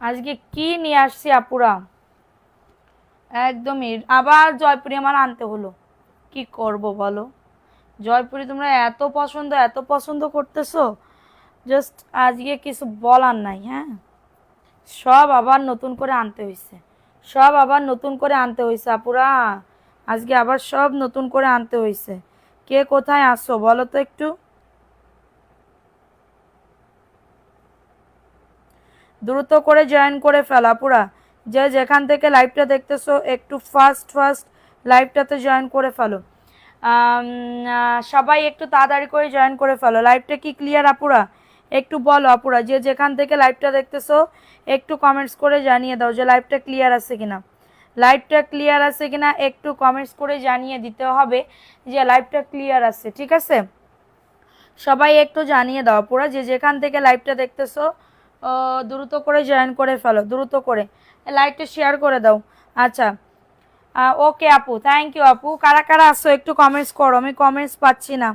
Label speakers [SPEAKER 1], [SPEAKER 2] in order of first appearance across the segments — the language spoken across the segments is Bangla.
[SPEAKER 1] আজকে কি নিয়ে আসছি আপুরা, একদমই আবার জয়পুরি আমার আনতে হলো। কি করব বলো? জয়পুরি তোমরা এত পছন্দ করতেছো, জাস্ট আজকে কিছু বলার নাই। হ্যাঁ, সব আবার নতুন করে আনতে হয়েছে, সব আবার নতুন করে আনতে হয়েছে আপুরা। আজকে আবার সব নতুন করে আনতে হয়েছে। কে কোথায় আসো বলো তো একটু। দ্রুত করে জয়েন করে ফেলা পুরা, যে যেখান থেকে লাইভটা দেখতেছো একটু ফাস্ট ফাস্ট লাইভটাতে জয়েন করে ফেলো। সবাই একটু তাড়াতাড়ি করে জয়েন করে ফেলো। লাইভটা কি ক্লিয়ার আপুরা? একটু বলো আপুরা, যে যেখান থেকে লাইভটা দেখতেছো একটু কমেন্টস করে জানিয়ে দাও যে লাইভটা ক্লিয়ার আছে কিনা। লাইভটা ক্লিয়ার আছে কিনা একটু কমেন্টস করে জানিয়ে দিতে হবে যে লাইভটা ক্লিয়ার আছে, ঠিক আছে? সবাই একটু জানিয়ে দাও পুরো, যে যেখান থেকে লাইভটা দেখতেছো দ্রুত করে জয়েন করে ফেলো, দ্রুত করে লাইভটা শেয়ার করে দাও। আচ্ছা, ওকে আপু, থ্যাংক ইউ আপু। কারা কারা আসো একটু কমেন্টস করো, আমি কমেন্টস পাচ্ছি না।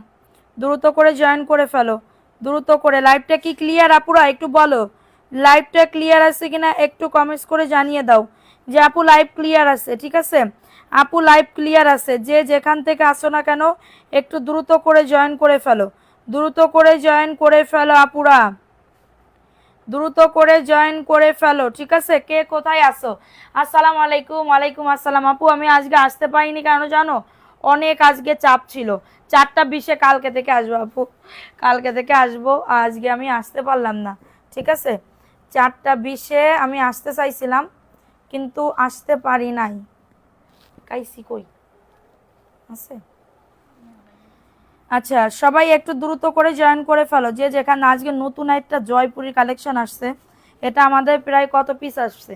[SPEAKER 1] দ্রুত করে জয়েন করে ফেলো, দ্রুত করে। লাইভটা কি ক্লিয়ার আপুরা? একটু বলো লাইভটা ক্লিয়ার আছে কিনা, একটু কমেন্টস করে জানিয়ে দাও যে আপু লাইভ ক্লিয়ার আছে, ঠিক আছে? আপু লাইভ ক্লিয়ার আছে, যে যেখান থেকে আসো না কেন একটু দ্রুত করে জয়েন করে ফেলো, দ্রুত করে জয়েন করে ফেলো আপুরা, দ্রুত করে জয়েন করে ফেলো, ঠিক আছে? কে কোথায় আসো? আসসালামু আলাইকুম। ওয়ালাইকুম আসসালাম আপু। আমি আজকে আসতে পারিনি, কেন জানো? অনেক আজকে চাপ ছিল। 4টা 20-এ কালকে থেকে আসবো আপু, কালকে থেকে আসবো, আজকে আমি আসতে পারলাম না, ঠিক আছে? 4টা 20-এ আমি আসতে চাইছিলাম কিন্তু আসতে পারি নাই। কাইসি কই আছে? আচ্ছা, সবাই একটু দ্রুত করে জয়েন করে ফেলো, যে যেখানে আজকে নতুন একটা জয়পুরি কালেকশন আসছে। এটা আমাদের প্রায় কত পিস আসছে?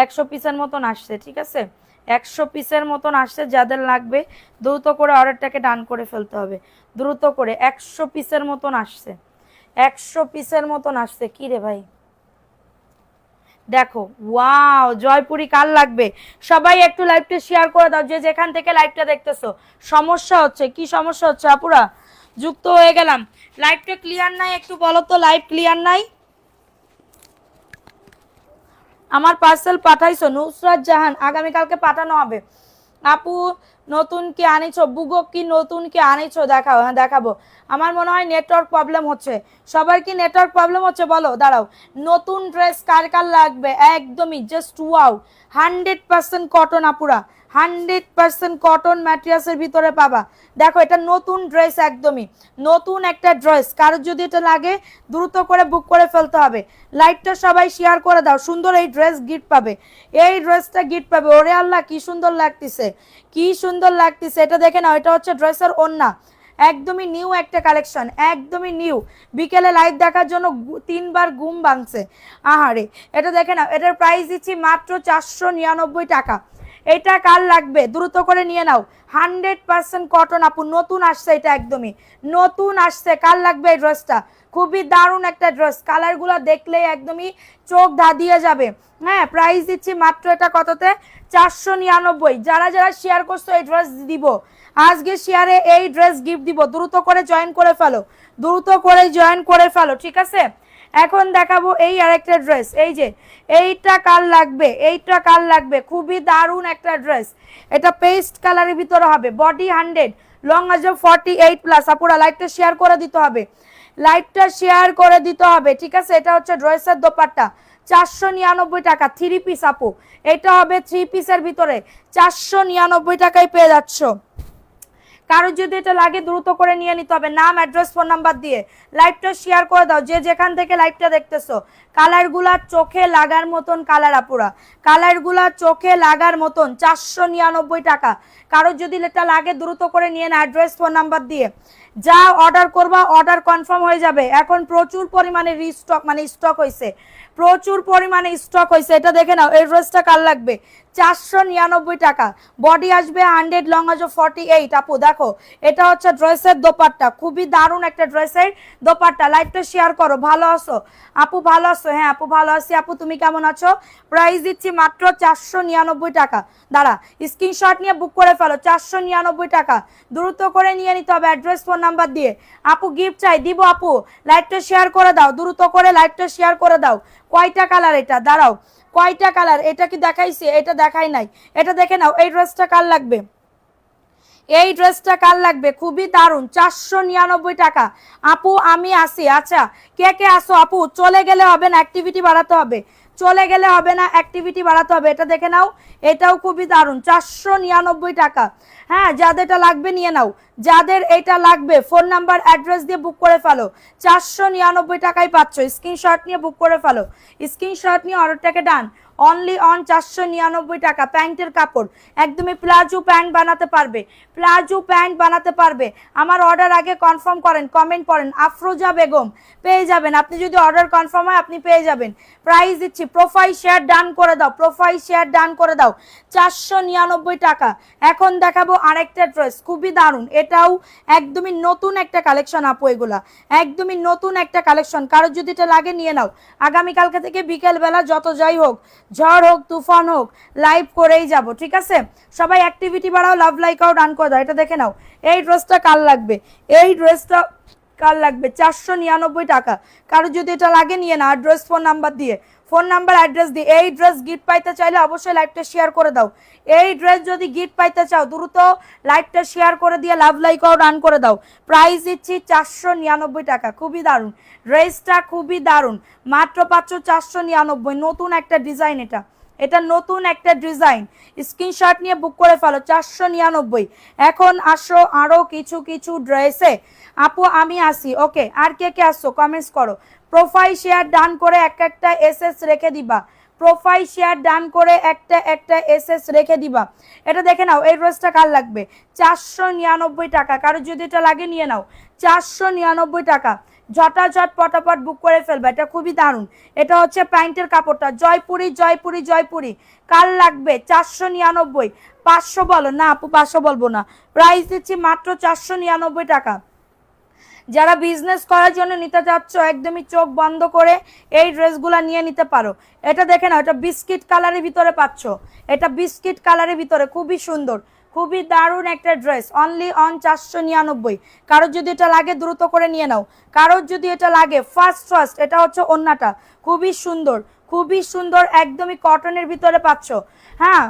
[SPEAKER 1] 100 পিসের মতন আসছে, ঠিক আছে? 100 পিসের মতন আসছে। যাদের লাগবে দ্রুত করে অর্ডারটাকে ডান করে ফেলতে হবে, দ্রুত করে। 100 পিসের মতন আসছে, 100 পিসের মতন আসছে। কি রে ভাই, দেখো, ওয়াও, জয়পুরি কার লাগবে? সবাই একটু লাইভটা শেয়ার করে দাও, যে যেখান থেকে লাইভটা দেখতেছো। সমস্যা হচ্ছে, কি সমস্যা হচ্ছে আপুরা? যুক্ত হয়ে গেলাম, লাইভটা ক্লিয়ার নাই, একটু বলো তো লাইভ ক্লিয়ার নাই। আমার পার্সেল পাঠাইছো নুসরাত জাহান, আগামীকালকে পাঠানো হবে। আপু নতুন কি আনিছো? বুগো কি নতুন কি আনিছো? দেখাও। হ্যাঁ দেখাবো। আমার মনে হয় নেটওয়ার্ক প্রবলেম হচ্ছে। সবার কি নেটওয়ার্ক প্রবলেম হচ্ছে বলো? দাঁড়াও। নতুন ড্রেস কার কার লাগবে? একদমই জাস্ট ওয়াও, 100% কটন আপুরা, 100% কটন ম্যাটেরিয়ালসের ভিতরে পাবা। দেখো, এটা নতুন ড্রেস, একদমই নতুন একটা ড্রেস। কারোর যদি এটা লাগে দ্রুত করে বুক করে ফেলতে হবে। লাইভটা সবাই শেয়ার করে দাও, সুন্দর এই ড্রেস গিফট পাবে, এই ড্রেসটা গিফট পাবে। ওরে আল্লাহ, কি সুন্দর লাগতেছে, কি সুন্দর লাগতেছে। এটা দেখে নাও, এটা হচ্ছে ড্রেসের ওড়না, একদমই নিউ একটা কালেকশন, একদমই নিউ। বিকেলে লাইভ দেখার জন্য 3বার ঘুম ভাঙছে। আহারে, এটা দেখে নাও, এটার প্রাইস দিচ্ছি মাত্র 499 টাকা। এটা কার লাগবে দ্রুত করে নিয়ে নাও। 100% কটন আপু, নতুন আসছে, এটা একদমই নতুন আসছে। কার লাগবে এই ড্রেসটা? খুবই দারুণ একটা ড্রেস, কালারগুলো দেখলেই একদমই চোখ ধাঁধিয়ে যাবে। হ্যাঁ, প্রাইস দিচ্ছি মাত্র এটা কততে? 499। যারা যারা শেয়ার করছো এই ড্রেস দিব, আজকে শেয়ারে এই ড্রেস গিফট দিব। দ্রুত করে জয়েন করে ফেলো, দ্রুত করে জয়েন করে ফেলো, ঠিক আছে? এখন দেখাবো এই আরেকটা ড্রেস। এই যে এইটা কার লাগবে, এইটা কার লাগবে? খুবই দারুণ একটা ড্রেস, এটা পেস্ট কালারের ভিতরে হবে, বডি 100, লং আছে 48+। আপুরা লাইভটা শেয়ার করে দিতে হবে, লাইভটা শেয়ার করে দিতে হবে, ঠিক আছে? এটা হচ্ছে ড্রেসের দোপাট্টা, 499 টাকা, 3 পিস আপু। এটা হবে 3 পিসের ভিতরে, 499 টাকায় পেয়ে যাচ্ছ। কারোর যদি এটা লাগে দ্রুত করে নিয়ে নিতে হবে, নাম অ্যাড্রেস ফোন নাম্বার দিয়ে লাইভটা শেয়ার করে দাও, যে যেখান থেকে লাইভটা দেখতেছো। কালারগুলা চোখে লাগার মতন কালার আপুরা, কালারগুলা চোখে লাগার মতন, 499 টাকা। কারোর যদি এটা লাগে দ্রুত করে নিয়ে না, অ্যাড্রেস ফোন নাম্বার দিয়ে যা অর্ডার করবা অর্ডার কনফার্ম হয়ে যাবে। এখন প্রচুর পরিমাণে রিস্টক, মানে স্টক হয়েছে, প্রচুর পরিমাণে স্টক হয়েছে। এটা দেখে নাও, এই ড্রেসটা কার লাগবে? 499 টাকা, বডি আসবে 100, লং আসবে 48। আপু দেখো, এটা হচ্ছে ড্রেসের দোপাট্টা, খুবই দারুণ একটা ড্রেসের দোপাট্টা। লাইভটা শেয়ার করো। ভালো আছো আপু? ভালো আছো? হ্যাঁ আপু ভালো আছি। আপু তুমি কেমন আছো? প্রাইস দিচ্ছি মাত্র 499 টাকা। দাঁড়া, স্ক্রিনশট নিয়ে বুক করে ফেলো, 499 টাকা। দ্রুত করে নিয়ে নিতে হবে, অ্যাড্রেস ফোন নাম্বার দিয়ে। আপু গিফট চাই, দিব আপু, লাইভটা শেয়ার করে দাও, দ্রুত করে লাইভটা শেয়ার করে দাও। কয়টা কালার এটা, দাঁড়াও, কয়টা কালার, এটা কি দেখাইছি? এটা দেখাই নাই, এটা দেখে নাও। এই ড্রেসটা কার লাগবে? এই ড্রেসটা কার লাগবে? খুবই দারুণ, 499 টাকা। আপু আমি আসি। আচ্ছা, কে কে আসো আপু? চলে গেলে হবে না, অ্যাক্টিভিটি বাড়াতে হবে, চলে গেলে হবে না, অ্যাক্টিভিটি বাড়াতে হবে। এটা দেখে নাও, এটাও খুবই দারুণ, 499 টাকা। হ্যাঁ, যাদের এটা লাগবে নিয়ে নাও, যাদের এটা লাগবে ফোন নাম্বার অ্যাড্রেস দিয়ে বুক করে ফেলো। 499 টাকায় পাচ্ছ, স্ক্রিনশট নিয়ে বুক করে ফেলো, স্ক্রিনশট নিয়ে অর্ডারটাকে ডান। অনলি অন 499 টাকা। প্যান্টের কাপড়, একদমই প্লাজো প্যান্ট বানাতে পারবে, প্লাজো প্যান্ট বানাতে পারবে। আমার অর্ডার আগে কনফার্ম করেন, কমেন্ট করেন। আফরোজা বেগম পেয়ে যাবেন, আপনি যদি অর্ডার কনফার্ম হয় আপনি পেয়ে যাবেন। প্রাইস দিচ্ছি, প্রোফাইল শেয়ার ডান করে দাও, প্রোফাইল শেয়ার ডান করে দাও, 499 টাকা। এখন দেখাবো আরেকটা ড্রেস, খুবই দারুণ, এটাও একদমই নতুন একটা কালেকশন আপু, এগুলা একদমই নতুন একটা কালেকশন। কারো যদি এটা লাগে নিয়ে নাও। আগামীকালকে থেকে বিকেলবেলা যত যাই হোক, ঝড় হোক তুফান হোক, লাইভ করেই যাব, ঠিক আছে? সবাই অ্যাক্টিভিটি বাড়াও, লাভ লাইকাও ডান করে দাও। এটা দেখে নাও, এই ড্রেসটা কার লাগবে? এই ড্রেসটা কার লাগবে? 499 টাকা। কারো যদি এটা লাগে নিয়ে না, অ্যাড্রেস ফোন নাম্বার দিয়ে, ফোন নাম্বার অ্যাড্রেস দিয়ে। এই ড্রেস গিফট পাইতে চাইলে অবশ্যই লাইভটা শেয়ার করে দাও। এই ড্রেস যদি গিফট পাইতে চাও দ্রুত লাইভটা শেয়ার করে দিয়ে লাভ লাইকাও ডান করে দাও। প্রাইস দিচ্ছি 499 টাকা। খুবই দারুণ ড্রেসটা, খুবই দারুণ, মাত্র পাচ্ছ 499। নতুন একটা ডিজাইন, এটা এটা নতুন একটা ডিজাইন। স্ক্রিনশট নিয়ে বুক করে ফেলো, 499। এখন আসো আরো কিছু কিছু ড্রেসে। আপু আমি আসি, ওকে। আর কে কে আসছো কমেন্টস করো। প্রোফাইল শেয়ার ডান করে একটা এসএস রেখে দিবা, প্রোফাইল শেয়ার ডান করে একটা এসএস রেখে দিবা। এটা দেখে নাও, এই ড্রেসটা কার লাগবে? 499 টাকা। কারো যদি এটা লাগে নিয়ে নাও, 499 টাকা। ঝটাঝট পটাপট বুক করে ফেলবে, এটা খুবই দারুণ। এটা হচ্ছে প্যান্টের কাপড়টা, জয়পুরি জয়পুরি জয়পুরি। কার লাগবে? 499। 500 বলো না আপু, 500 বলবো না। প্রাইস দিচ্ছি মাত্র 499 টাকা। যারা বিজনেস করার জন্য নিতে চাচ্ছ একদমই চোখ বন্ধ করে এই ড্রেসগুলো নিয়ে নিতে পারো। এটা দেখে নাও, এটা বিস্কিট কালারের ভিতরে পাচ্ছ, এটা বিস্কিট কালারের ভিতরে, খুবই সুন্দর, খুবই দারুণ একটা ড্রেস। Only on 499। কারোর যদি এটা লাগে দ্রুত করে নিয়ে নাও, কারোর যদি এটা লাগে ফার্স্ট। এটা হচ্ছে ওন্নাটা, খুবই সুন্দর, খুবই সুন্দর, একদমই কটনের ভিতরে পাচ্ছ। হ্যাঁ,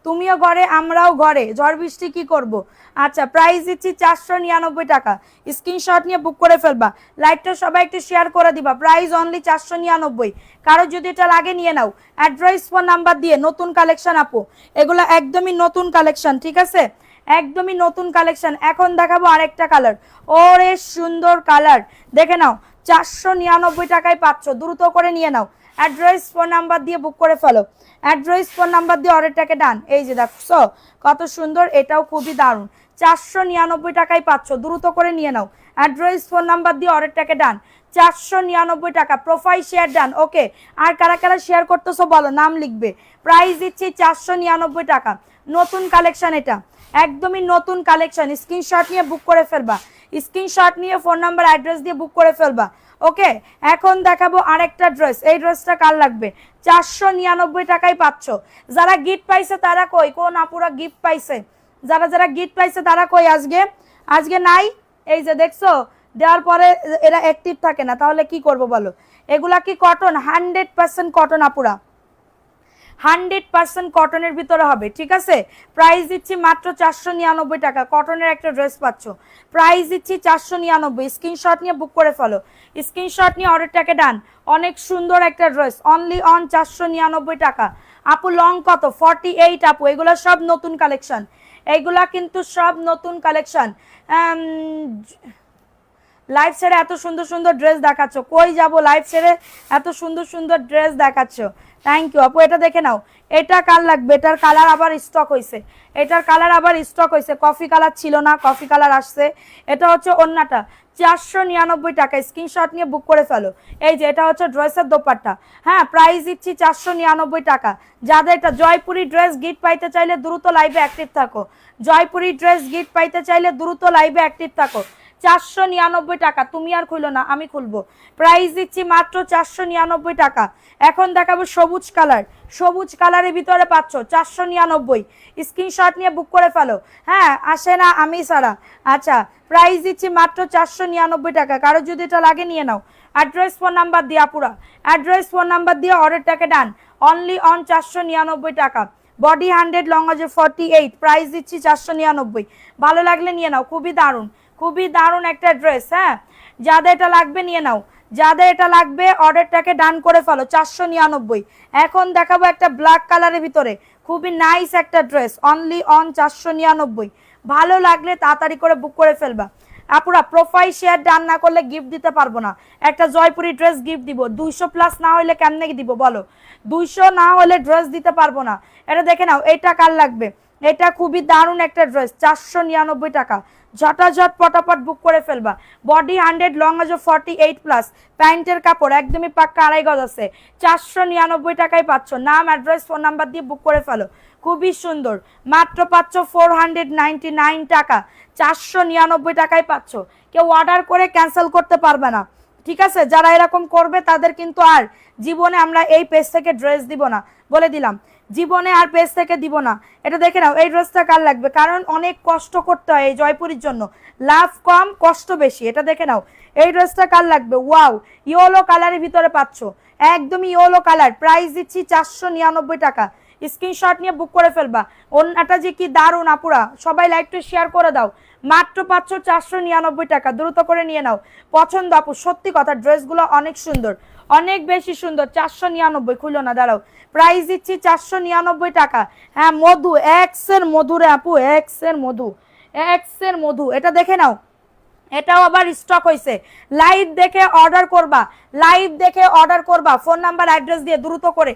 [SPEAKER 1] তুমিও ঘরে আমরাও ঘরে, ঝড় বৃষ্টি কি করব। আচ্ছা, প্রাইস দিচ্ছি 499 টাকা। স্ক্রিনশট নিয়ে বুক করে ফেলবা, লাইভটা সবাই একটু শেয়ার করে দিবা। Price only 499। কারো যদি এটা লাগে নিয়ে নাও, অ্যাড্রেস ফোন নাম্বার দিয়ে। নতুন কালেকশন আপু, এগুলো একদমই নতুন কালেকশন, ঠিক আছে? একদমই নতুন কালেকশন। এখন দেখাবো আরেকটা কালার, ওরে সুন্দর কালার, দেখে নাও, 499 টাকায় পাচ্ছ, দ্রুত করে নিয়ে নাও। অ্যাড্রেস ফোন নাম্বার দিয়ে বুক করে ফেলো, অ্যাড্রেস ফোন নাম্বার দিয়ে অর্ডারটাকে ডান। এই যে দেখছো কত সুন্দর, এটাও খুবই দারুণ, 499 টাকায় পাচ্ছ, দ্রুত করে নিয়ে নাও। অ্যাড্রেস ফোন নাম্বার দিয়ে অর্ডারটাকে ডান, 499 টাকা। প্রোফাইল শেয়ার ডান, ওকে। আর কারা কারা শেয়ার করতেছো বলো, নাম লিখবে। প্রাইস দিচ্ছি 499 টাকা। নতুন কালেকশন, এটা একদমই নতুন কালেকশন। স্ক্রিনশট নিয়ে বুক করে ফেলবা, স্ক্রিনশট নিয়ে ফোন নাম্বার অ্যাড্রেস দিয়ে বুক করে ফেলবা, ওকে। এখন দেখাবো আরেকটা ড্রেস, এই ড্রেসটা কার লাগবে? 499 টাকায় পাচ্ছ। যারা গিফট পাইছে তারা কই? কোন আপুরা গিফট পাইছে? যারা যারা গিফট পাইছে তারা কই? আজকে নাই। এই যে দেখছো, দেওয়ার পরে এরা অ্যাক্টিভ থাকে না, তাহলে কি করব বলো? এগুলা কি কটন? 100% কটন আপুরা, 100% কটনের ভিতরে হবে, ঠিক আছে? প্রাইস দিচ্ছি মাত্র 499 টাকা। কটনের একটা ড্রেস পাচ্ছ, প্রাইস দিচ্ছি 499। স্ক্রিনশট নিয়ে বুক করে ফেলো, স্ক্রিনশট নিয়ে অর্ডারটাকে ডান। অনেক সুন্দর একটা ড্রেস, অনলি অন 499 টাকা। আপু লং কত? 48 আপু। এগুলো সব নতুন কালেকশন, এইগুলা কিন্তু সব নতুন কালেকশন। লাইভ ছেড়ে এত সুন্দর সুন্দর ড্রেস দেখাচ্ছ, কই যাব? লাইভ ছেড়ে এত সুন্দর সুন্দর ড্রেস দেখাচ্ছ, থ্যাংক ইউ আপু। এটা দেখে নাও, এটা কার লাগবে? এটার কালার আবার স্টক হয়েছে, এটার কালার আবার স্টক হয়েছে। কফি কালার ছিল না, কফি কালার আসছে। এটা হচ্ছে ওন্নাটা, 499 টাকা। স্ক্রিনশট নিয়ে বুক করে ফেলো। এই যে এটা হচ্ছে ড্রেসের দোপাট্টা, হ্যাঁ। প্রাইস দিচ্ছি 499 টাকা। যাদের এটা জয়পুরি ড্রেস গিফট পাইতে চাইলে দ্রুত লাইভে অ্যাক্টিভ থাকো, জয়পুরি ড্রেস গিফট পাইতে চাইলে দ্রুত লাইভে অ্যাক্টিভ থাকো। 499 টাকা। তুমি আর খুলো না, আমি খুলবো। প্রাইস দিচ্ছি মাত্র 499 টাকা। এখন দেখাবো সবুজ কালার, সবুজ কালারের ভিতরে পাচ্ছ 499। স্ক্রিনশট নিয়ে বুক করে ফেলো। হ্যাঁ আসে না আমি সারা। আচ্ছা প্রাইস দিচ্ছি মাত্র 499 টাকা। কারো যদি এটা লাগে নিয়ে নাও। অ্যাড্রেস ফোন নাম্বার দিয়ে আপুরা, অ্যাড্রেস ফোন নাম্বার দিয়ে অর্ডারটাকে ডান। অনলি অন 499 টাকা। বডি 100, লং আছে 48, প্রাইস দিচ্ছি 499। ভালো লাগলে নিয়ে নাও, খুবই দারুণ, খুবই দারুণ একটা ড্রেস। হ্যাঁ যাদের এটা লাগবে নিয়ে নাও, যাদের এটা লাগবে অর্ডারটাকে ডান করে ফেলো। 499। এখন দেখাবো একটা ব্ল্যাক কালারের ভিতরে খুবই নাইস একটা ড্রেস, অনলি অন 499। ভালো লাগলে তাড়াতাড়ি করে বুক করে ফেলবা আপুরা। প্রোফাইল শেয়ার ডান না করলে গিফট দিতে পারবো না। একটা জয়পুরি ড্রেস গিফট দিব, 200 প্লাস না হলে কেমনে দিব বলো? 200 না হলে ড্রেস দিতে পারবো না। এটা দেখে নাও, এটা কার লাগবে? এটা খুবই দারুণ একটা ড্রেস, 499 টাকা। ঝটাঝট পটাপট বুক করে ফেলবা। বডি 100, লং আছে 48 প্লাস, প্যান্টের কাপড় একদমই পাক্কা 2.5 গজ আছে। 499 টাকায় পাচ্ছ। নাম, অ্যাড্রেস, ফোন নাম্বার দিয়ে বুক করে ফেলো। খুবই সুন্দর, মাত্র পাচ্ছ 499 টাকা। 499 টাকায় পাচ্ছ। কেউ অর্ডার করে ক্যান্সেল করতে পারবে না, ঠিক আছে? যারা এরকম করবে তাদের কিন্তু আর জীবনে আমরা এই পেজ থেকে ড্রেস দিব না, বলে দিলাম। জীবনে আর পেজ থেকে দিব না। এটা দেখে নাও, এই ড্রেসটা কার লাগবে? কারণ অনেক কষ্ট করতে হয় এই জয়পুরির জন্য, লাভ কম কষ্ট বেশি। এটা দেখে নাও, এই ড্রেসটা কার লাগবে? ওয়াও, ইয়েলো কালারের ভিতরে পাচ্ছ, একদমই ইয়েলো কালার। প্রাইস দিচ্ছি 499 টাকা। স্ক্রিনশট নিয়ে বুক করে ফেলবা। ওন্নাটা যে কি দারুণ আপুরা, সবাই লাইকটা শেয়ার করে দাও। মাত্র পাচ্ছ 499 টাকা, দ্রুত করে নিয়ে নাও। পছন্দ আপু, সত্যি কথা ড্রেসগুলো অনেক সুন্দর, অনেক বেশি সুন্দর। 499, খুলো না, দাঁড়াও। প্রাইস দিচ্ছি 499 টাকা। হ্যাঁ মধু, এক্স এর মধু রে আপু, এক্স এর মধু, এক্স এর মধু। এটা দেখে নাও, এটাও আবার স্টক হয়েছে। লাইভ দেখে অর্ডার করবা, লাইভ দেখে অর্ডার করবা। ফোন নাম্বার অ্যাড্রেস দিয়ে দ্রুত করে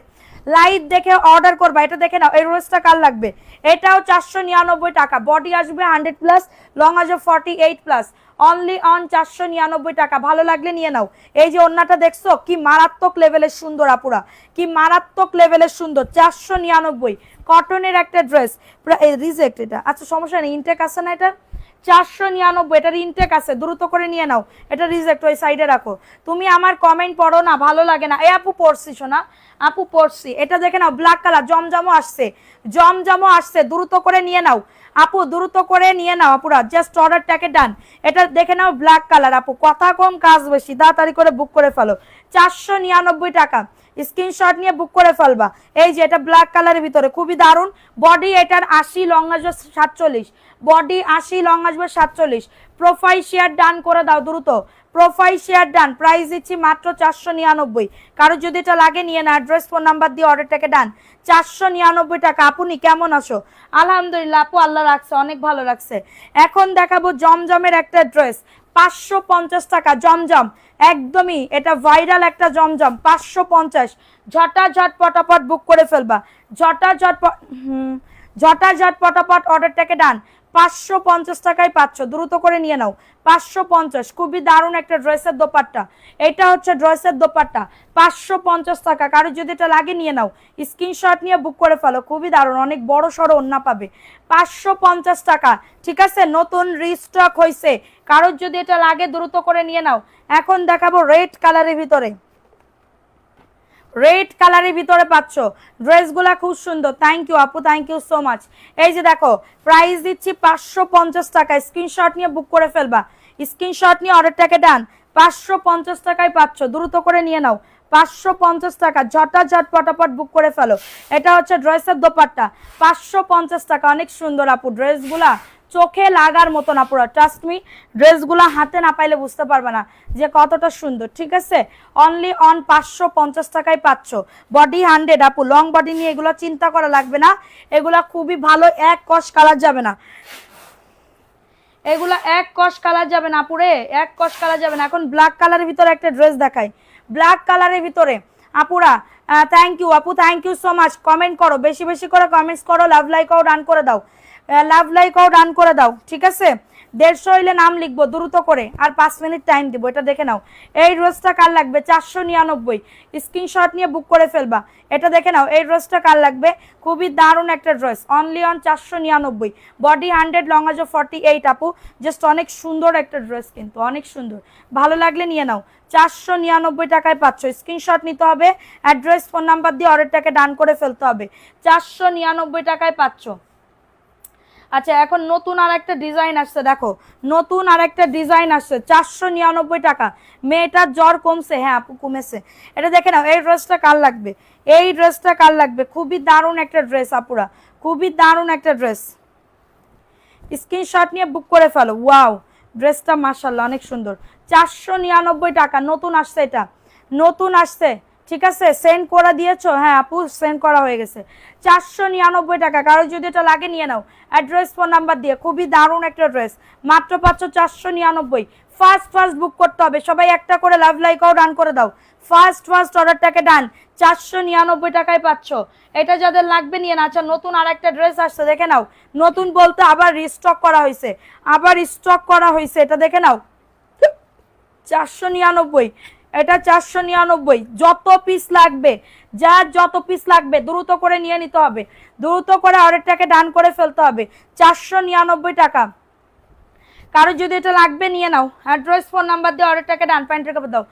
[SPEAKER 1] লাইভ দেখে অর্ডার করবা। এটা দেখে নাও, এই রোজটা কার লাগবে? এটাও 499 টাকা। বডি আসবে 100 প্লাস, লং আসবে 48 প্লাস, অনলি অন 499 টাকা। ভালো লাগলে নিয়ে নাও। এই যে ওন্নাটা দেখছো কি মারাত্মক লেভেলের সুন্দর আপুরা, কি মারাত্মক লেভেলের সুন্দর। 499 কটনের একটা ড্রেস, রিজেক্ট এটা। আচ্ছা সমস্যা নেই, ইনটেক আছে না এটা? 499, এটার ইনটেক আছে, দ্রুত করে নিয়ে নাও। এটা রিজেক্ট, ওই সাইডে রাখো। তুমি আমার কমেন্ট পড়ো না, ভালো লাগে না। এ আপু পড়ছি শোনা, আপু পড়ছি। এটা দেখে নাও, ব্ল্যাক কালার, জমজমও আসছে, জমজমও আসছে, দ্রুত করে নিয়ে নাও আপু, দ্রুত করে নিয়ে নাও আপুরা। জাস্ট অর্ডারটাকে ডান। এটা দেখে নাও, ব্ল্যাক কালার আপু, কথা কম কাজ বেশি, তাড়াতাড়ি করে বুক করে ফেলো। 499 টাকা। স্ক্রিনশট নিয়ে বুক করে ফেলবা। এই যে এটা ব্ল্যাক কালারের ভিতরে খুবই দারুণ। বডি এটার 80, লং আসবে 47, বডি 80, লং আসবে 47। প্রোফাইল শেয়ার ডান করে দাও দ্রুত, প্রোফাইল শেয়ার ডান। প্রাইস দিচ্ছি মাত্র 499। কারো যদি এটা লাগে নিয়ে না, অ্যাড্রেস ফোন নাম্বার দিয়ে অর্ডারটাকে ডান। 499 টাকা। আপনি কেমন আছো? আলহামদুলিল্লাহ আপু, আল্লাহ রাখছে, অনেক ভালো লাগছে। এখন দেখাবো জমজমের একটা ড্রেস, 550 টাকা। জমজম একদমই এটা ভাইরাল একটা জমজম, 550। ঝটাঝট পটাপট বুক করে ফেলবা, ঝটাঝট ঝটাঝট পটাপট অর্ডারটাকে ডান। 550 টাকায় পাচ্ছ, দ্রুত করে নিয়ে নাও। 550, খুবই দারুণ একটা ড্রেসের দোপাট্টা। এটা হচ্ছে ড্রেসের দোপাট্টা, 550 টাকা। কারো যদি এটা লাগে নিয়ে নাও, স্ক্রিনশট নিয়ে বুক করে ফেলো। খুবই দারুণ, অনেক বড় সড়ো ওন্না পাবে, 550 টাকা। ঠিক আছে, নতুন রিস্টক হয়েছে। কারোর যদি এটা লাগে দ্রুত করে নিয়ে নাও। এখন দেখাবো রেড কালারের ভিতরে, রেড কালারের ভিতরে পাচ্ছ। ড্রেসগুলা খুব সুন্দর। থ্যাংক ইউ আপু, থ্যাংক ইউ সো মাচ। এই যে দেখো, প্রাইস দিচ্ছি 550 টাকা। স্ক্রিনশট নিয়ে বুক করে ফেলবা, স্ক্রিনশট নিয়ে অর্ডারটাকে ডান। 550 টাকায় পাচ্ছ, দ্রুত করে নিয়ে নাও। 550 টাকা, ঝটাঝট পটাপট বুক করে ফেলো। এটা হচ্ছে ড্রেসের দোপাট্টা, 550 টাকা। অনেক সুন্দর আপু ড্রেসগুলা, চোখে লাগার মতো না পুরো, ট্রাস্ট মি। ড্রেসগুলো হাতে না পাইলে বুঝতে পারবে না যে কতটা সুন্দর। ঠিক আছে, অনলি অন 550 টাকায় পাচ্ছ। বডি 100 আপু, লং বডি নিয়ে এগুলো চিন্তা করা লাগবে না। এগুলা খুবই ভালো, এক কস কালার যাবে না, এগুলা এক কস কালার যাবে না আপুরে, এক কস কালার যাবে না। এখন ব্ল্যাক কালারের ভিতরে একটা ড্রেস দেখাই, ব্ল্যাক কালারের ভিতরে আপুরা। থ্যাংক ইউ আপু, thank you so much. Comment করো, বেশি বেশি করে কমেন্টস করো, লাভ লাইক করো, ডান করে দাও। লাভ লাইকও ডান করে দাও, ঠিক আছে? 150 হইলে নাম লিখবো দ্রুত করে, আর 5 মিনিট টাইম দিব। এটা দেখে নাও, এই ড্রেসটা কার লাগবে? 499, স্ক্রিনশট নিয়ে বুক করে ফেলবা। এটা দেখে নাও, এই ড্রেসটা কার লাগবে? খুবই দারুণ একটা dress, only on 499, body 100, long আজ 48 আপু, জাস্ট অনেক সুন্দর একটা ড্রেস, কিন্তু অনেক সুন্দর, ভালো লাগলে নিয়ে নাও। 499 টাকায় পাচ্ছ, স্ক্রিনশট নিতে হবে, অ্যাড্রেস ফোন নাম্বার দিয়ে অর্ডারটাকে ডান করে ফেলতে হবে। 499 টাকায় পাচ্ছ। আচ্ছা, এখন নতুন আর একটা ডিজাইন আসছে, দেখো নতুন আর একটা ডিজাইন আসছে, 499 টাকা। মেয়েটার জ্বর কমছে? হ্যাঁ আপু কমেছে। এটা দেখে নাও, এই ড্রেসটা কার লাগবে? এই ড্রেসটা কার লাগবে? খুবই দারুণ একটা ড্রেস আপুরা, খুবই দারুণ একটা ড্রেস, স্ক্রিনশট নিয়ে বুক করে ফেলো। ওয়াও, ড্রেসটা মাশাআল্লাহ অনেক সুন্দর। 499 টাকা, নতুন আসছে, এটা নতুন আসছে, ঠিক আছে? সেন্ড করে দিয়েছো? হ্যাঁ আপু সেন্ড করা হয়ে গেছে। 499 টাকা, কারো যদি এটা লাগে নিয়ে নাও, অ্যাড্রেস ফোন নাম্বার দিয়ে। খুবই দারুণ একটা ড্রেস, মাত্র পাচ্ছ 499। ফার্স্ট বুক করতে হবে সবাই, একটা করে লাভ লাইকও ডান করে দাও। ফার্স্ট অর্ডারটাকে ডান, 499 টাকায় পাচ্ছ। এটা যাদের লাগবে নিয়ে না। আচ্ছা, নতুন আর একটা ড্রেস আসছে, দেখে নাও। নতুন বলতে আবার রিস্টক করা হয়েছে, আবার স্টক করা হয়েছে, এটা দেখে নাও। 499, এটা 499। যত পিস লাগবে, যার যত পিস লাগবে দ্রুত করে নিয়ে নিতে হবে, দ্রুত করে অর্ডারটাকে ডান করে ফেলতে হবে। 499 টাকা, কারো যদি এটা লাগবে নিয়ে নাও, অ্যাড্রেস ফোন নাম্বার দিয়ে অর্ডারটাকে ডান, প্যান্টের কাপড় দাও।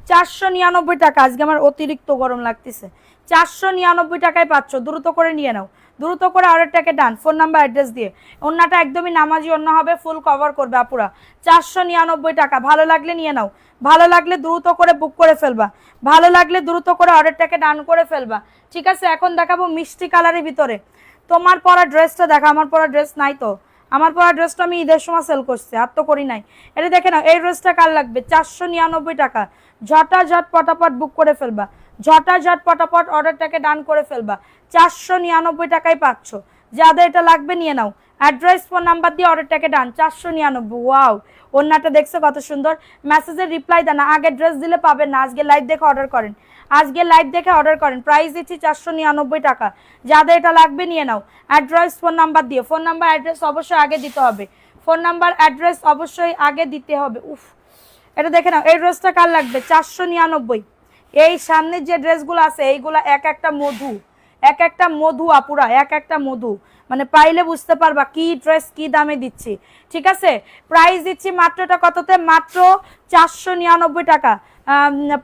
[SPEAKER 1] 499 টাকা, আজকে আমার অতিরিক্ত গরম লাগতেছে। 499 টাকায় পাচ্ছ, দ্রুত করে নিয়ে নাও, দ্রুত করে অর্ডারটাকে ডান, ফোন নাম্বার অ্যাড্রেস দিয়ে। ওন্নাটা একদমই নামাজি ওন্না হবে, ফুল কভার করবে আপুরা। 499 টাকা, ভালো লাগলে নিয়ে নাও, ভালো লাগলে দ্রুত করে বুক করে ফেলবা, ভালো লাগলে দ্রুত করে অর্ডারটাকে ডান করে ফেলবা, ঠিক আছে? এখন দেখাবো মিষ্টি কালারের ভিতরে। তোমার পরা ড্রেসটা দেখা, আমার পরা ড্রেস নাই তো। আমার পরা ড্রেসটা আমি ঈদের সময় সেল করছি, আর তো করি নাই। এটা দেখে নাও, এই ড্রেসটা কার লাগবে? 499 টাকা, ঝটাঝট পটাপট বুক করে ফেলবা, ঝটাঝট পটাপট অর্ডারটাকে ডান করে ফেলবা। 499 টাকায় পাচ্ছ, যাদের এটা লাগবে নিয়ে নাও, অ্যাড্রেস ফোন নাম্বার দিয়ে অর্ডারটাকে ডান। 499। ওয়াও, ওন্নাটা দেখছো কত সুন্দর। মেসেজের রিপ্লাই দেন না, আগে ড্রেস দিলে পাবেন না, আজকে লাইভ দেখে অর্ডার করেন, আজকে লাইভ দেখে অর্ডার করেন। প্রাইস দিচ্ছি 499 টাকা, যাদের এটা লাগবে নিয়ে নাও, অ্যাড্রেস ফোন নাম্বার দিয়ে। ফোন নাম্বার অ্যাড্রেস অবশ্যই আগে দিতে হবে, ফোন নাম্বার অ্যাড্রেস অবশ্যই আগে দিতে হবে। উফ, এটা দেখে নাও, এই ড্রেসটা কার লাগবে? 499। এই সামনের যে ড্রেসগুলো আছে এইগুলা এক একটা মধু, এক একটা মধু আপুরা, এক একটা মধু, মানে পাইলে বুঝতে পারবা কি ড্রেস কি দামে দিচ্ছি, ঠিক আছে? প্রাইস দিচ্ছি মাত্রটা কততে? মাত্র 499 টাকা।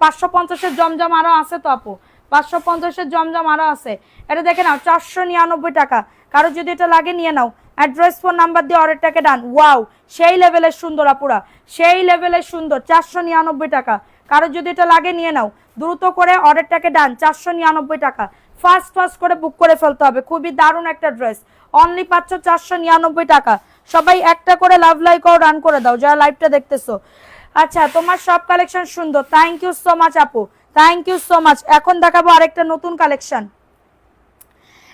[SPEAKER 1] 550-এর জমজম আরো আছে তো আপু, 550-এর জমজম আরো আছে। এটা দেখে নাও, 499 টাকা, কারো যদি এটা লাগে নিয়ে নাও, অ্যাড্রেস ফোন নাম্বার দিয়ে অর্ডারটাকে ডান। ওয়াও, সেই লেভেলের সুন্দর আপুরা, সেই লেভেলের সুন্দর। 499 টাকা, কারো যদি এটা লাগে নিয়ে নাও, দ্রুত করে অর্ডারটাকে ডান। 499 টাকা, ফার্স্ট করে বুক করে ফেলতে হবে। খুবই দারুণ একটা ড্রেস, অনলি পাচ্ছ 499 টাকা। সবাই একটা করে লাভ লাইকও ডান করে দাও যারা লাইভটা দেখতেছো। আচ্ছা, তোমার সব কালেকশন সুন্দর, থ্যাংক ইউ সো মাচ আপু, থ্যাংক ইউ সো মাচ। এখন দেখাবো আরেকটা নতুন কালেকশন,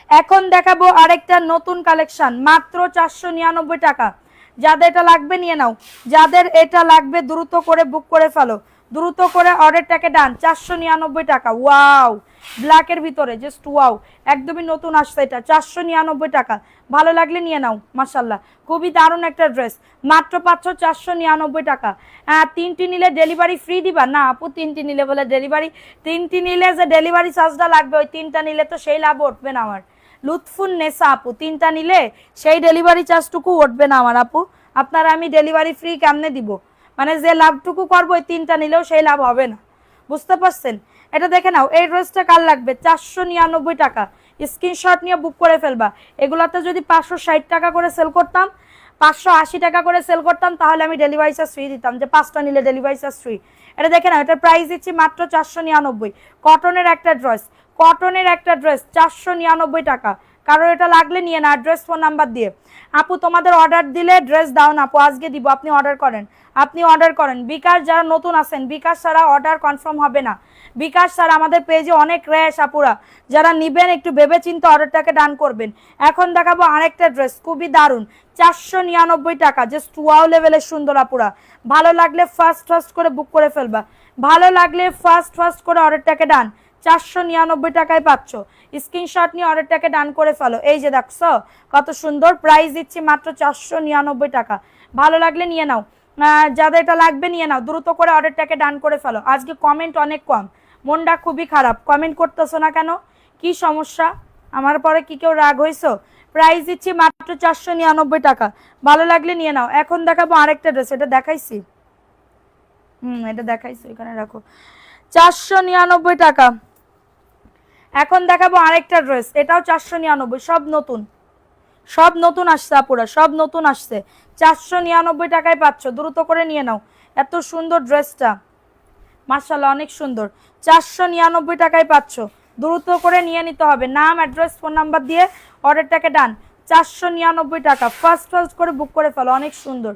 [SPEAKER 1] এখন দেখাবো আরেকটা নতুন কালেকশন, মাত্র 499 টাকা। যাদের এটা লাগবে নিয়ে নাও, যাদের এটা লাগবে দ্রুত করে বুক করে ফেলো, দ্রুত করে অর্ডারটাকে ডান। 499 টাকা। ওয়াও, ব্ল্যাকের ভিতরে জাস্ট ওয়াও, একদমই নতুন আসছে এটা। 499 টাকা, ভালো লাগলে নিয়ে নাও, মাশাল্লাহ খুবই দারুণ একটা ড্রেস, মাত্র পাচ্ছ 499 টাকা। হ্যাঁ, 3টি নিলে ডেলিভারি ফ্রি দিবা? না আপু, 3টি নিলে বলে ডেলিভারি, 3টি নিলে যে ডেলিভারি চার্জটা লাগবে, ওই 3টা নিলে তো সেই লাভ উঠবে না আমার। লুৎফুন নেসা আপু, 3টা নিলে সেই ডেলিভারি চার্জটুকু উঠবে না আমার আপু। আপনারা আমি ডেলিভারি ফ্রি কেমনে দিব? মানে যে লাভটুকু করবো ওই 3টা নিলেও সেই লাভ হবে না, বুঝতে পারছেন? এটা দেখে নাও, এই ড্রেসটা কার লাগবে? 499 টাকা, স্ক্রিনশট নিয়ে বুক করে ফেলবা। এগুলাতে যদি 560 টাকা করে সেল করতাম, 580 টাকা করে সেল করতাম, তাহলে আমি ডেলিভারি চার্জ ফ্রি দিতাম, যে 5টা নিলে ডেলিভারি চার্জ ফ্রি। এটা দেখে নাও, এটার প্রাইস দিচ্ছি মাত্র 499। কটনের একটা ড্রেস, কটনের একটা ড্রেস 499 টাকা। কারণ এটা লাগলে নিয়ে না, অ্যাড্রেস ফোন নাম্বার দিয়ে। আপু তোমাদের অর্ডার দিলে ড্রেস দাও না আপু, আজকে দিব, আপনি অর্ডার করেন, আপনি অর্ডার করেন। বিকাশ যারা নতুন আছেন, বিকাশ ছাড়া অর্ডার কনফার্ম হবে না। বিকাশ ছাড়া আমাদের পেজে অনেক র্যাশ আপুরা, যারা নিবেন একটু ভেবে চিন্তে অর্ডারটাকে ডান করবেন। এখন দেখাবো আরেকটা ড্রেস, খুবই দারুণ, 499 টাকা, জাস্ট ওয়াও লেভেলের সুন্দর আপুরা। ভালো লাগলে ফার্স্ট করে বুক করে ফেলবা, ভালো লাগলে ফার্স্ট করে অর্ডারটাকে ডান। 499 টাকায় পাচ্ছ। স্ক্রিনশট নিয়ে অর্ডারটাকে ডান করে ফেলো। এই যে দেখছো কত সুন্দর প্রাইস দিচ্ছি মাত্র 499 টাকা। ভালো লাগলে নিয়ে নাও, যাদের এটা লাগবে নিয়ে নাও, দ্রুত করে অর্ডারটাকে ডান করে ফেলো। আজকে কমেন্ট অনেক কম, মনটা খুবই খারাপ, কমেন্ট করতেছো না কেন, কি সমস্যা? আমার পরে কি কেউ রাগ হয়েছো? প্রাইস দিচ্ছি মাত্র 499 টাকা, ভালো লাগলে নিয়ে নাও। এখন দেখাবো আরেকটা ড্রেস, এটা দেখাইছি, এটা দেখাইছি, এখানে রাখো। 499 টাকা। এখন দেখাবো আরেকটা ড্রেস, এটাও 499, সব নতুন, সব নতুন আসছে আপুরা, সব নতুন আসছে। 499 টাকায় পাচ্ছ, দ্রুত করে নিয়ে নাও। এত সুন্দর ড্রেসটা, মাশাআল্লাহ অনেক সুন্দর। 499 টাকায় পাচ্ছ, দ্রুত করে নিয়ে নিতে হবে। নাম, অ্যাড্রেস, ফোন নাম্বার দিয়ে অর্ডারটাকে ডান। 499 টাকা, ফার্স্ট করে বুক করে ফেলো। অনেক সুন্দর,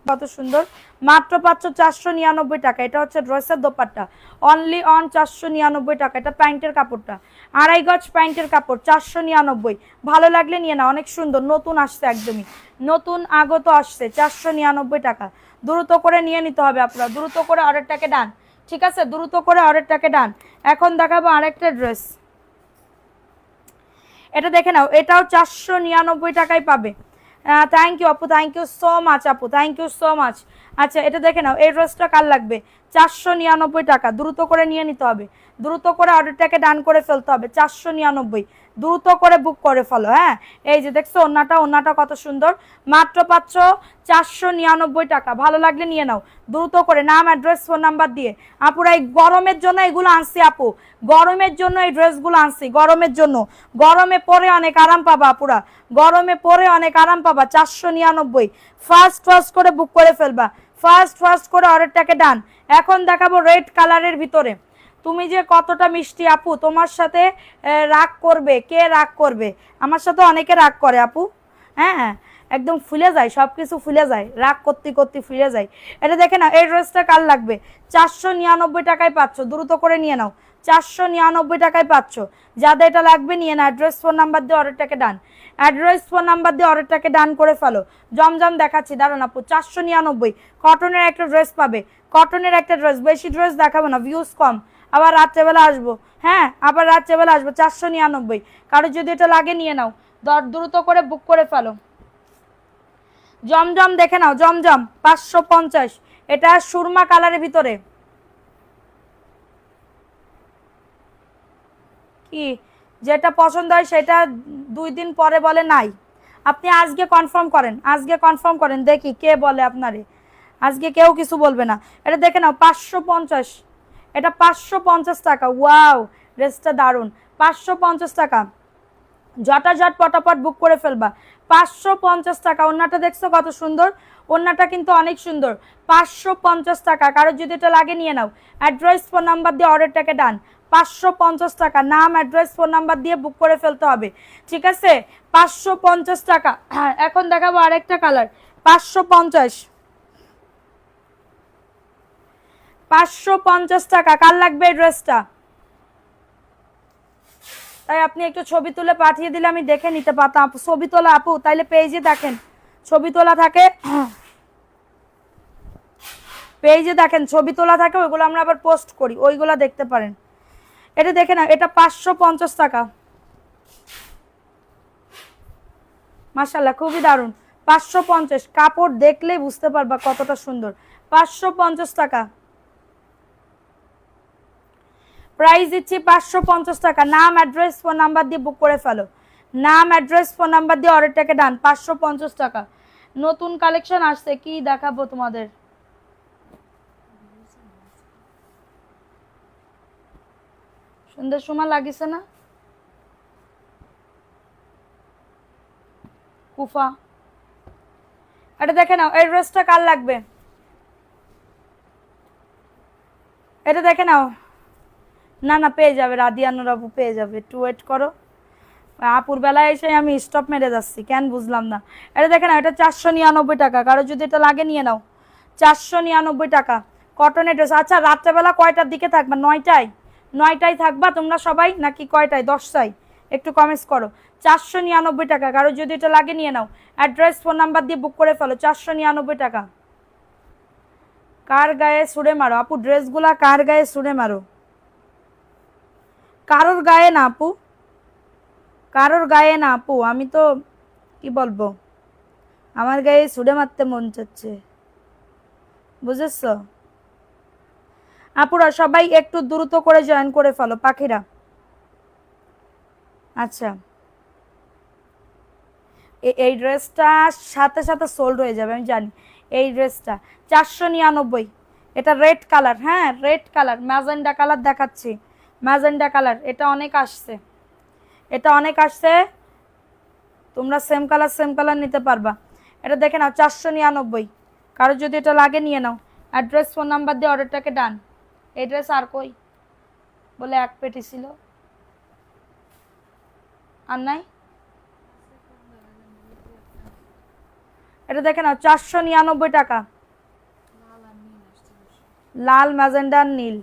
[SPEAKER 1] কত সুন্দর, মাত্র পাচ্ছ 499 টাকা। এটা হচ্ছে ড্রেসের দোপাট্টা, অনলি অন 499 টাকা। এটা প্যান্টের কাপড়টা, 2.5 গজ প্যান্টের কাপড়, 499। ভালো লাগলে নিয়ে না, অনেক সুন্দর, নতুন আসছে, একদমই নতুন আগত আসছে। 499 টাকা, দ্রুত করে নিয়ে নিতে হবে আপনারা, দ্রুত করে অর্ডারটাকে ডান, ঠিক আছে, দ্রুত করে অর্ডারটাকে ডান। এখন দেখাবো আরেকটা ড্রেস, এটা দেখে নাও, এটাও 499 টাকায় পাবে। থ্যাংক ইউ আপু, থ্যাংক ইউ সো মাচ আপু, থ্যাংক ইউ সো মাচ। আচ্ছা এটা দেখে নাও, এই ড্রেসটা কার লাগবে? 499 টাকা, দ্রুত করে নিয়ে নিতে হবে, দ্রুত করে অর্ডারটাকে ডান করে ফেলতে হবে। 499, দ্রুত করে বুক করে ফেলো। হ্যাঁ, এই যে দেখছো ওন্নাটা কত সুন্দর, মাত্র পাচ্ছ 499 টাকা। ভালো লাগলে নিয়ে নাও, দ্রুত করে নাম, অ্যাড্রেস, ফোন নাম্বার দিয়ে। আপুরা এই গরমের জন্য এগুলো আনছি আপু, গরমের জন্য এই ড্রেসগুলো আনছি, গরমের জন্য। গরমে পরে অনেক আরাম পাবা আপুরা, গরমে পরে অনেক আরাম পাবা। 499, ফার্স্ট করে বুক করে ফেলবা, ফার্স্ট করে অর্ডারটাকে ডান। এখন দেখাবো রেড কালারের ভিতরে। তুমি যে কতটা মিষ্টি আপু, তোমার সাথে রাগ করবে কে? রাগ করবে, আমার সাথে অনেকে রাগ করে আপু। হ্যাঁ, একদম ফুলে যায়, সব কিছু ফুলে যায়, রাগ করতে করতে ফুলে যায়। এটা দেখে না, এই ড্রেসটা কার লাগবে? 499 টাকায় পাচ্ছ, দ্রুত করে নিয়ে নাও। 499 টাকায় পাচ্ছ, যাদের এটা লাগবে নিয়ে না। অ্যাড্রেস, ফোন নাম্বার দিয়ে অর্ডারটাকে ডান, অ্যাড্রেস, ফোন নাম্বার দিয়ে অর্ডারটাকে ডান করে ফেলো। জমজম দেখাচ্ছি, দাঁড়ান আপু। 499, কটনের একটা ড্রেস পাবে, কটনের একটা ড্রেস, বেশি ড্রেস দেখাবো না, ভিউজ কম, আবার রাত্রেবেলা আসবো। হ্যাঁ, আবার রাত্রেবেলা আসবো। 499, কারো যদি এটা লাগে নিয়ে নাও, দ্রুত করে বুক করে ফেলো। জমজম দেখে নাও, জমজম 550, এটা সুরমা কালারের ভিতরে। কি যেটা পছন্দ হয় সেটা 2 দিন পরে বলে নাই। আপনি আজকে কনফার্ম করেন, আজকে কনফার্ম করেন, দেখি কে বলে আপনারে। আজকে কেউ কিছু বলবে না। এটা দেখে নাও 550, এটা 550 টাকা। ওয়াও, ড্রেসটা দারুন, 550 টাকা। ঝটাঝট পটাপট বুক করে ফেলবা। 550 টাকা। ওন্নাটা দেখছো কত সুন্দর, ওন্নাটা কিন্তু অনেক সুন্দর। 550 টাকা, কারো যদি এটা লাগে নিয়ে নাও। অ্যাড্রেস, ফোন নাম্বার দিয়ে অর্ডারটাকে ডান। 550 টাকা, নাম, অ্যাড্রেস, ফোন নাম্বার দিয়ে বুক করে ফেলতে হবে, ঠিক আছে। 550 টাকা। এখন দেখাবো আরেকটা কালার, 550, 550 টাকা। কার লাগবে এই ড্রেসটা? তাই আপনি একটু ছবি তুলে পাঠিয়ে দিলে আমি দেখে নিতে পারতাম। ছবি তোলা আপু, তাইলে পেজে দেখেন, ছবি তোলা থাকে, পেজে দেখেন ছবি তোলা থাকে, ওইগুলো আমরা আবার পোস্ট করি, ওইগুলো দেখতে পারেন। এটা দেখে না, এটা 550 টাকা। মাশাআল্লাহ, খুবই দারুণ। 550, কাপড় দেখলে বুঝতে পারবা কতটা সুন্দর। 550 টাকা প্রাইস দিচ্ছি, 550 টাকা। নাম, অ্যাড্রেস, ফোন নাম্বার দিয়ে বুক করে ফেলো, নাম, অ্যাড্রেস, ফোন নাম্বার দিয়ে অর্ডারটাকে ডান। 550 টাকা। নতুন কালেকশন আসছে, কি দেখাবো তোমাদের? সুন্দর সময় লাগিছে না কুফা? এটা দেখে নাও, এই ড্রেসটা কার লাগবে? এটা দেখে নাও। না না, পেয়ে যাবে, রাদিয়ানুর আপু পেয়ে যাবে, একটু ওয়েট করো। আপুর বেলায় এসে আমি স্টপ মেরে যাচ্ছি কেন বুঝলাম না। এটা দেখে নাও, এটা 499 টাকা, কারো যদি এটা লাগে নিয়ে নাও। 499 টাকা, কটনের ড্রেস। আচ্ছা রাত্রেবেলা কয়টার দিকে থাকবা? 9টায়? 9টায় থাকবা তোমরা সবাই নাকি কয়টায়? 10টায়? একটু কমেন্টস করো। 499 টাকা, কারো যদি এটা লাগে নিয়ে নাও। অ্যাড্রেস, ফোন নাম্বার দিয়ে বুক করে ফেলো। 499 টাকা। কার গায়ে ছুঁড়ে মারো আপু, ড্রেসগুলা কার গায়ে ছুঁড়ে মারো? কারোর গায়ে না আপু, কারোর গায়ে না আপু, আমি তো কি বলবো, আমার গায়ে ছুড়ে মারতে মন চাচ্ছে, বুঝেছ? আপুরা সবাই একটু দ্রুত করে জয়েন করে ফেলো পাখিরা। আচ্ছা, এই ড্রেসটা সাথে সাথে সোল্ড হয়ে যাবে আমি জানি। এই ড্রেসটা 499, এটা রেড কালার, হ্যাঁ রেড কালার, ম্যাজেন্ডা কালার দেখাচ্ছি, ম্যাজেন্ডা কালার, এটা অনেক আসছে, এটা অনেক আসছে, তোমরা সেম কালার নিতে পারবা। এটা দেখে নাও 499, কারো যদি এটা লাগে নিয়ে নাও। অ্যাড্রেস ফোন নাম্বার দিয়ে অর্ডারটাকে ডান। এই ড্রেস আর কই বলে এক পেটি ছিল, আর নাই। এটা দেখে নাও 499 টাকা, লাল ম্যাজেন্ডা নীল,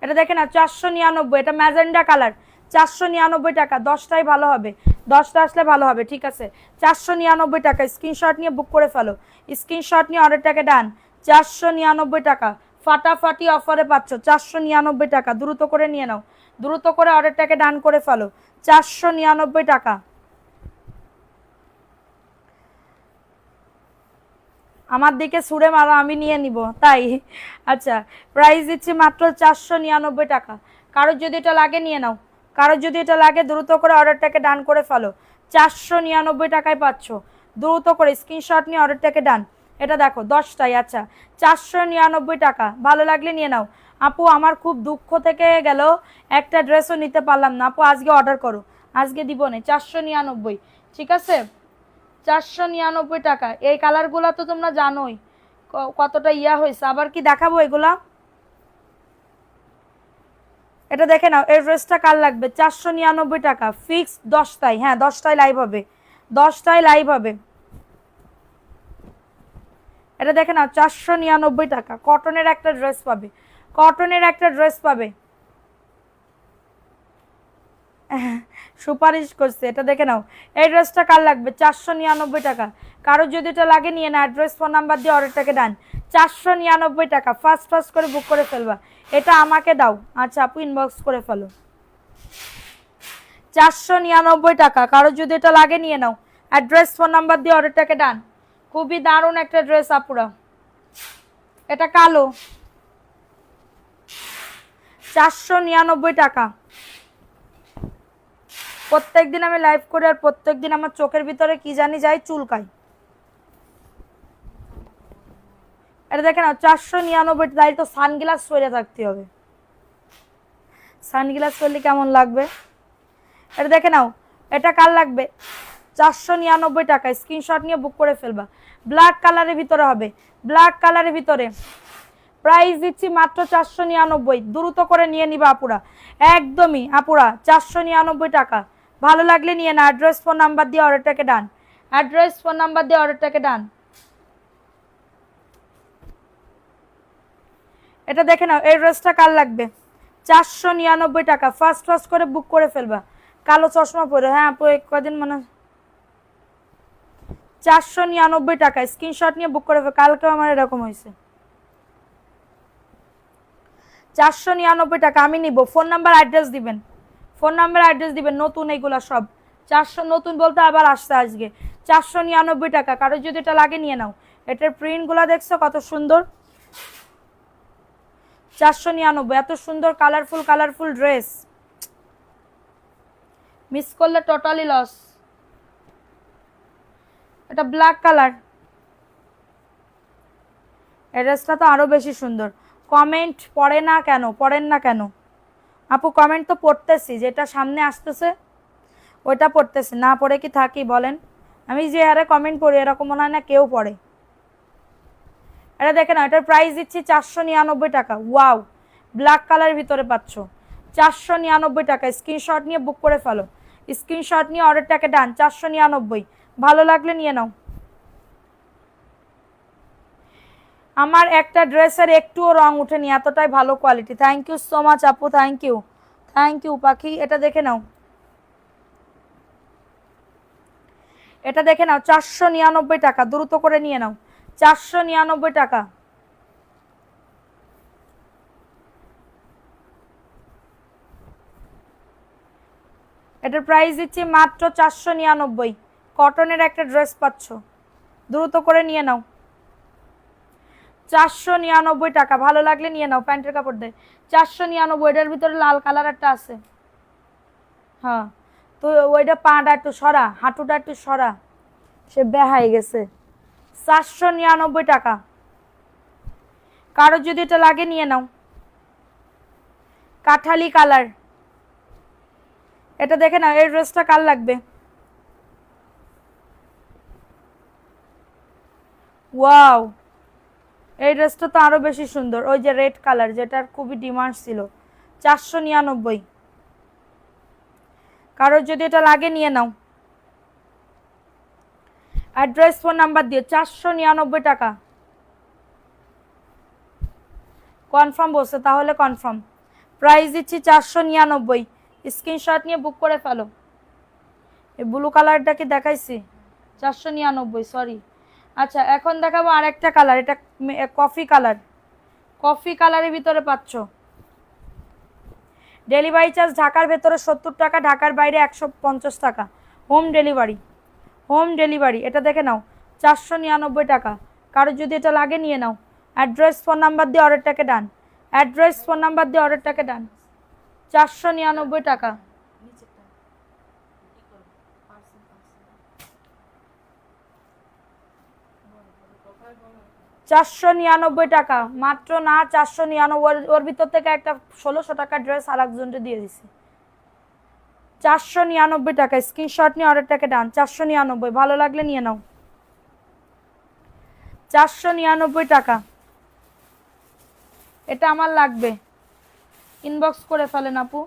[SPEAKER 1] এটা দেখে নাও 499, এটা ম্যাজেন্ডা কালার, 499 টাকা, 10টাই ভালো হবে, 10টা আসলে ভালো হবে, ঠিক আছে। 499 টাকা, স্ক্রিনশট নিয়ে বুক করে ফেলো, স্ক্রিনশট নিয়ে অর্ডারটাকে ডান। 499 টাকা ফাটাফাটি অফারে পাচ্ছ, 499 টাকা, দ্রুত করে নিয়ে নাও, দ্রুত করে অর্ডারটাকে ডান করে ফেলো, 499 টাকা। আমার দিকে ছুড়ে মারো, আমি নিয়ে নিব তাই। আচ্ছা, প্রাইস দিচ্ছি মাত্র 499 টাকা, কারোর যদি এটা লাগে নিয়ে নাও, কারোর যদি এটা লাগে দ্রুত করে অর্ডারটাকে ডান করে ফেলো, 499 টাকায় পাচ্ছ, দ্রুত করে স্ক্রিনশট নিয়ে অর্ডারটাকে ডান। এটা দেখো 10টাই, আচ্ছা 499 টাকা, ভালো লাগলে নিয়ে নাও। আপু আমার খুব দুঃখ থেকে গেল, একটা ড্রেসও নিতে পারলাম না, আপু আজকে অর্ডার করো, আজকে দিব না, 499, ঠিক আছে 499 টাকা। এই কালারগুলো তো তোমরা জানোই কতটা ইয়া হয়েছে, আবার কি দেখাবো এগুলা। এটা দেখে নাও, এই ড্রেসটা কার লাগবে, 499 টাকা ফিক্স, 10টাই, হ্যাঁ 10টাই লাইভ হবে, 10টাই লাইভ হবে। এটা দেখে নাও 499 টাকা, কটনের একটা ড্রেস পাবে, কটনের একটা ড্রেস পাবে, সুপারিশ করছে, এটা দেখে নাও। এই ড্রেসটা কার লাগবে, 499 টাকা, কারো যদি এটা লাগে নিয়ে না, অ্যাড্রেস ফোন নাম্বার দিয়ে অর্ডারটাকে ডান। 499 টাকা, ফার্স্ট ফার্স্ট করে বুক করে ফেলবা, এটা আমাকে দাও। আচ্ছা আপু ইনবক্স করে ফেলো, 499 টাকা, কারো যদি এটা লাগে নিয়ে নাও, অ্যাড্রেস ফোন নাম্বার দিয়ে অর্ডারটাকে ডান। খুবই দারুণ একটা ড্রেস আপুরা, এটা কালো, 499 টাকা। প্রত্যেকদিন আমি লাইভ করি আর প্রত্যেকদিন আমার চোখের ভিতরে কি জানি যায় চুলকায়। এটা দেখে নাও 499, তাই তো সানগ্লাস পরে থাকতে হবে, সানগ্লাস পরলে কেমন লাগবে। এটা দেখে নাও, এটা কার লাগবে, 499 টাকা, স্ক্রিনশট নিয়ে বুক করে ফেলবা। ব্ল্যাক কালারের ভিতরে হবে, ব্ল্যাক কালারের ভিতরে, প্রাইস দিচ্ছি মাত্র 499, দ্রুত করে নিয়ে নিবা আপুরা, একদমই আপুরা 499 টাকা, ভালো লাগলে নিয়ে না। অ্যাড্রেস ফোন নাম্বার দিয়ে অর্ডারটাকে ডান, অ্যাড্রেস ফোন নাম্বার দিয়ে অর্ডারটাকে ডান। এটা দেখে নাও, এই ড্রেসটা কার লাগবে, 499 টাকা, ফার্স্ট ফার্স্ট করে বুক করে ফেলবা। কালো চশমা পরে, হ্যাঁ আপু কদিন মানে 499 টাকা, স্ক্রিনশট নিয়ে বুক করে ফেল, কালকেও আমার এরকম হয়েছে। 499 টাকা আমি নিব, ফোন নাম্বার অ্যাড্রেস দিবেন, ফোন নাম্বার অ্যাড্রেস দিবেন, নতুন এইগুলা সব 400, নতুন বলতে আবার আসছে আজকে। 499 টাকা, কারো যদি এটা লাগে নিয়ে নাও। এটার প্রিন্টগুলা দেখছো কত সুন্দর, 499, এত সুন্দর কালারফুল কালারফুল ড্রেস, মিস করলে টোটালি লস। এটা ব্ল্যাক কালার, এই ড্রেসটা তো আরো বেশি সুন্দর। কমেন্ট পড়ে না কেন, পড়েন না কেন আপু, কমেন্ট তো পড়তেছি, যেটা সামনে আসতেছে ওইটা পড়তেছি, না পড়ে কি থাকি বলেন। আমি যে হারে কমেন্ট পড়ি এরকম মনে হয় না কেউ পড়ে। এটা দেখে না, এটার প্রাইস দিচ্ছি 499 টাকা, ওয়াও ব্ল্যাক কালারের ভিতরে পাচ্ছ, 499 টাকা, স্ক্রিনশট নিয়ে বুক করে ফেলো, স্ক্রিনশট নিয়ে অর্ডারটাকে ডান। 499, ভালো লাগলে নিয়ে নাও। আমার একটা ড্রেসের একটুও রং উঠেনি, এতটাই ভালো quality. Thank you so much আপু, থ্যাংক ইউ, থ্যাংক ইউ পাখি। এটা দেখে নাও, এটা দেখে নাও 499 টাকা, দ্রুত করে নিয়ে নাও, 499 টাকা। এটার প্রাইস দিচ্ছি মাত্র 499। কটনের একটা ড্রেস পাচ্ছ, দ্রুত করে নিয়ে নাও। 499 টাকা, ভালো লাগলে নিয়ে নাও। প্যান্টের কাপড় দেয় 499। এটার ভিতরে লাল কালার একটা আছে। হ্যাঁ, তো ওইটা পাটা একটু সরা, হাঁটুটা একটু সরা, সে বেহাই গেছে। 499 টাকা। কারো যদি এটা লাগে নিয়ে নাও। কাঠালি কালার, এটা দেখে নাও। এই ড্রেসটা কার লাগবে? ওয়াও, এই ড্রেসটা তো আরো বেশি সুন্দর। ওই যে রেড কালার, যেটার খুবই ডিমান্ড ছিল। 499। কারোর যদি এটা লাগে নিয়ে নাও। অ্যাড্রেস ফোন নাম্বার দিয়ে 499 টাকা। কনফার্ম বলছে? তাহলে কনফার্ম। প্রাইস দিচ্ছি 499। স্ক্রিনশট নিয়ে বুক করে ফেলো। এই ব্লু কালারটা কি দেখাইছি? 499, সরি। আচ্ছা, এখন দেখাবো আরেকটা কালার। এটা কফি কালার। কফি কালারের ভিতরে পাচ্ছ। ডেলিভারি চার্জ ঢাকার ভেতরে 70 টাকা, ঢাকার বাইরে 150 টাকা। Home delivery, home delivery. এটা দেখে নাও 499 টাকা। কারো যদি এটা লাগে নিয়ে নাও। অ্যাড্রেস ফোন নাম্বার দিয়ে অর্ডারটাকে ডান। অ্যাড্রেস ফোন নাম্বার দিয়ে অর্ডারটাকে ডান। 499 টাকা। 499 টাকা মাত্র না, 499। ওর ভিতর থেকে একটা 1600 টাকা ড্রেস আর একজনকে দিয়ে দিছি। 499 টাকা। স্ক্রিনশট নিয়ে অর্ডারটাকে ডান। 499, ভালো লাগলে নিয়ে নাও। 499 টাকা। এটা আমার লাগবে, ইনবক্স করে ফেলেন আপু।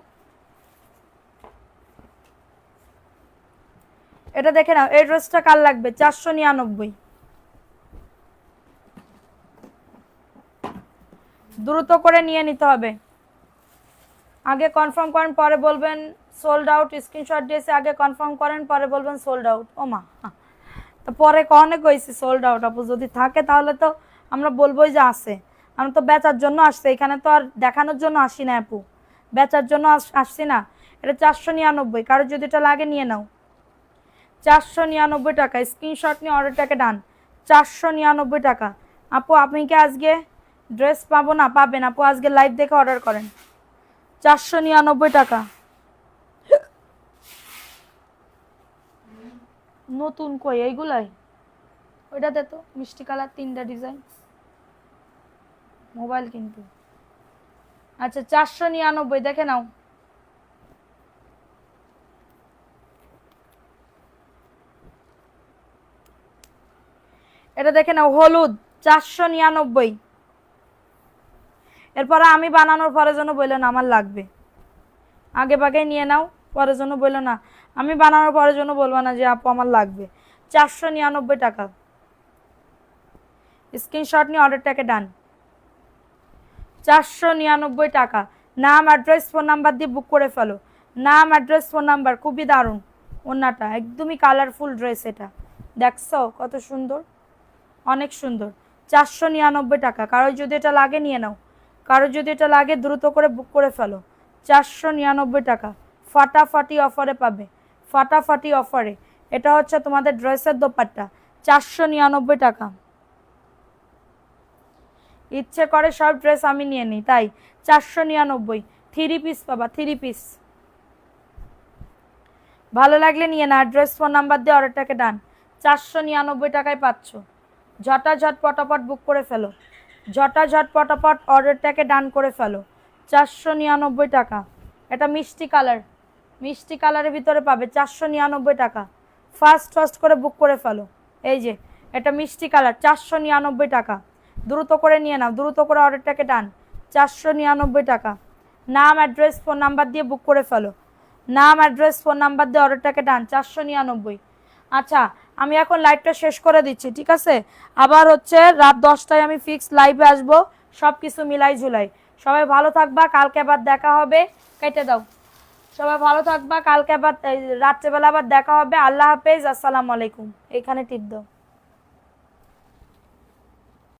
[SPEAKER 1] এটা দেখে নাও। এই ড্রেসটা কার লাগবে? 499। দ্রুত করে নিয়ে নিতে হবে। আগে কনফার্ম করেন, পরে বলবেন সোল্ড আউট। স্ক্রিনশট দিয়েছে, আগে কনফার্ম করেন, পরে বলবেন সোল্ড আউট। ও মা, তো পরে কনে কইছি সোল্ড আউট? আপু যদি থাকে তাহলে তো আমরা বলবোই যে আছে। আমি তো বেচার জন্য আসছি, এখানে তো আর দেখানোর জন্য আসি না আপু, বেচার জন্য আসছি না। এটা 499। কারো যদি এটা লাগে নিয়ে নাও। 499 টাকা। স্ক্রিনশট নিয়ে অর্ডারটাকে ডান। 499 টাকা। আপু আপনি কি আজকে ড্রেস পাবো না? পাবেন আপু, আজকে লাইভ দেখে অর্ডার করেন। 499 টাকা। নতুন কই এইগুলাই? ওইটাতে তো মিষ্টি কালার 3টা ডিজাইন মোবাইল কিন্তু। আচ্ছা, 499 দেখে নাও। এটা দেখে নাও, হলুদ। 499। এরপরে আমি বানানোর পরে জন্য বললো না আমার লাগবে। আগে ভাগে নিয়ে নাও, পরে জন্য বললো না। আমি বানানোর পরে জন্য বলবো না যে আপু আমার লাগবে। 499 টাকা। স্ক্রিনশট নিয়ে অর্ডারটাকে ডান। 499 টাকা। নাম, অ্যাড্রেস, ফোন নাম্বার দিয়ে বুক করে ফেলো। নাম, অ্যাড্রেস, ফোন নাম্বার। খুবই দারুণ ওন্নাটা, একদমই কালারফুল ড্রেস। এটা দেখছো কত সুন্দর, অনেক সুন্দর। 499 টাকা। কারো যদি এটা লাগে নিয়ে নাও। কারো যদি এটা লাগে দ্রুত করে বুক করে ফেলো। 499 টাকা। ফাটাফাটি অফারে পাবে, ফাটাফাটি অফারে। এটা হচ্ছে তোমাদের ড্রেসের দোপাট্টা। 499 টাকা। ইচ্ছে করে সব ড্রেস আমি নিয়ে নিই, তাই 499। 3 পিস পাবা, 3 পিস। ভালো লাগলে নিয়ে না। অ্যাড্রেস, ফোন নাম্বার দিয়ে অর্ডারটাকে ডান। 499 টাকায় পাচ্ছ। ঝটাঝট পটাপট বুক করে ফেলো, ঝটাঝট পটাপট অর্ডারটাকে ডান করে ফেলো। 499 টাকা। এটা মিষ্টি কালার, মিষ্টি কালারের ভিতরে পাবে। 499 টাকা। ফার্স্ট ফার্স্ট করে বুক করে ফেলো। এই যে এটা মিষ্টি কালার, 499 টাকা। দ্রুত করে নিয়ে নাও, দ্রুত করে অর্ডারটাকে ডান। 499 টাকা। নাম, অ্যাড্রেস, ফোন নাম্বার দিয়ে বুক করে ফেলো। নাম, অ্যাড্রেস, ফোন নাম্বার দিয়ে অর্ডারটাকে ডান। 499। আচ্ছা, আমি এখন লাইভটা শেষ করে দিচ্ছি, ঠিক আছে? আবার হচ্ছে রাত 10টায় আমি ফিক্স লাইভে আসবো, সব কিছু মিলাই ঝুলাই। সবাই ভালো থাকবা, কালকে আবার দেখা হবে। কেটে দাও। সবাই ভালো থাকবা, কালকে আবার রাত্রেবেলা আবার দেখা হবে। আল্লাহ হাফেজ, আসসালামু আলাইকুম। এখানে টিপ দাও।